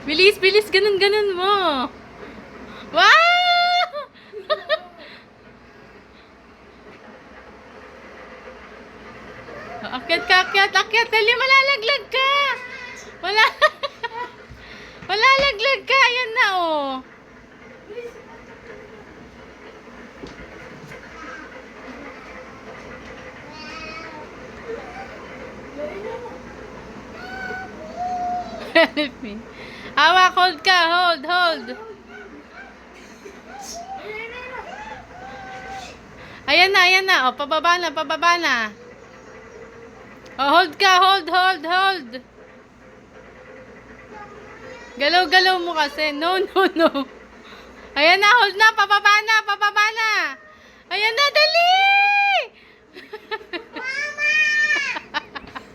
Bilis, bilis. Ganun, ganun mo. Wow! Akyat ka, akyat, akyat. Dali, malalaglag ka. Wala. Malalaglag ka. Ayan na, oh. Help me. Hawak, hold ka. Hold, hold. Ayan na, ayan na. O, pababa na, pababa na. O, hold ka. Hold, hold, hold. Galaw-galaw mo kasi. No, no, no. Ayan na, hold na. Pababa na, pababa na. Ayan na, dali!